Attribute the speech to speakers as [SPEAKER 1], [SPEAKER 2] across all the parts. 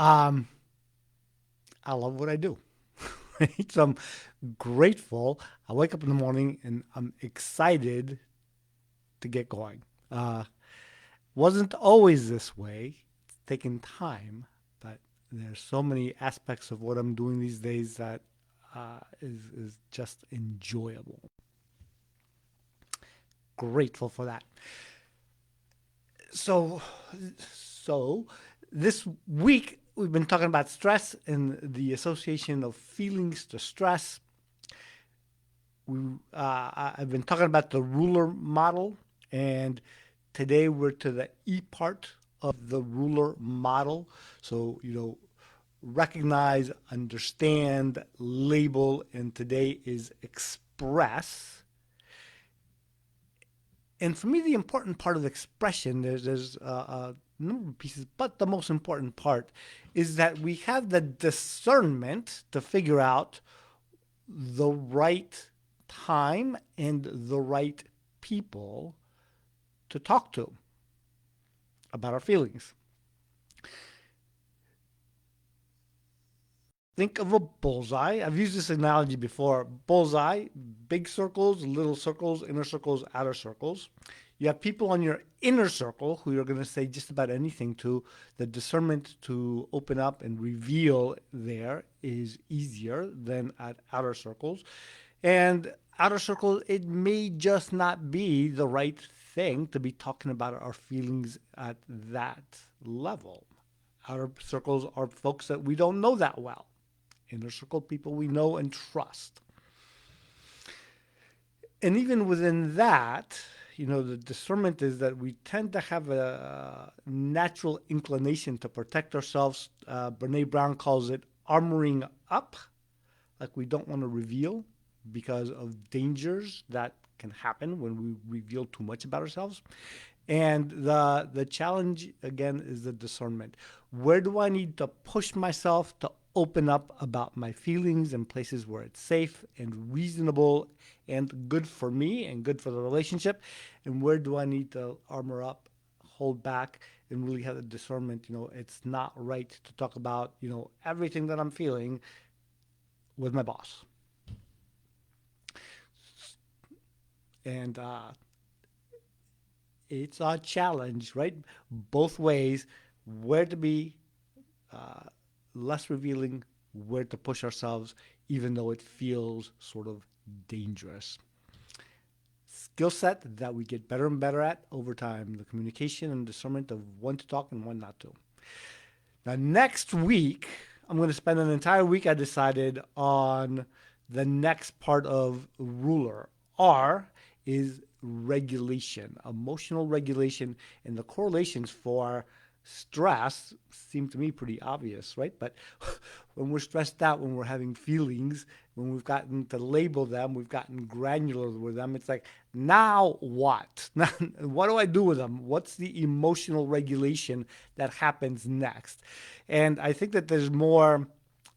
[SPEAKER 1] Um, I love what I do. Right? So I'm grateful. I wake up in the morning and I'm excited to get going. Uh, wasn't always this way. It's taken time, but there's so many aspects of what I'm doing these days that is just enjoyable. Grateful for that. So, so this week we've been talking about stress and the association of feelings to stress. I've been talking about the ruler model, and today we're to the E part of the ruler model. So, recognize, understand, label, and today is express. And for me, the important part of the expression, there's a number of pieces, but the most important part is that we have the discernment to figure out the right time and the right people to talk to about our feelings. Think of a bullseye. I've used this analogy before. Bullseye, big circles, little circles, inner circles, outer circles. You have people on your inner circle who you're going to say just about anything to. The discernment to open up and reveal there is easier than at outer circles. And outer circles, it may just not be the right thing to be talking about our feelings at that level. Outer circles are folks that we don't know that well. Inner circle people we know and trust. And even within that, the discernment is that we tend to have a natural inclination to protect ourselves. Brene Brown calls it armoring up, like we don't want to reveal because of dangers that can happen when we reveal too much about ourselves. And the challenge again is the discernment. Where do I need to push myself to open up about my feelings in places where it's safe and reasonable and good for me and good for the relationship? And where do I need to armor up, hold back, and really have the discernment? It's not right to talk about, everything that I'm feeling with my boss. And it's a challenge, right? Both ways, where to be uh, less revealing, where to push ourselves, even though it feels sort of dangerous. Skill set that we get better and better at over time, the communication and discernment of when to talk and when not to. Now, next week, I'm going to spend an entire week, I decided, on the next part of ruler. R is regulation, emotional regulation, and the correlations for stress seem to me pretty obvious, right? But when we're stressed out, when we're having feelings, when we've gotten to label them, we've gotten granular with them, it's like, now what? Now, what do I do with them? What's the emotional regulation that happens next? And I think that there's more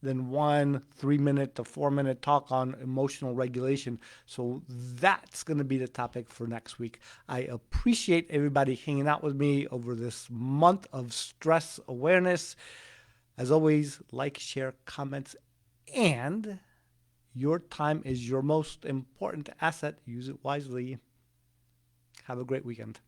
[SPEAKER 1] than one 3 minute to 4 minute talk on emotional regulation. So that's going to be the topic for next week. I appreciate everybody hanging out with me over this month of stress awareness. As always, like, share, comments, and your time is your most important asset. Use it wisely. Have a great weekend.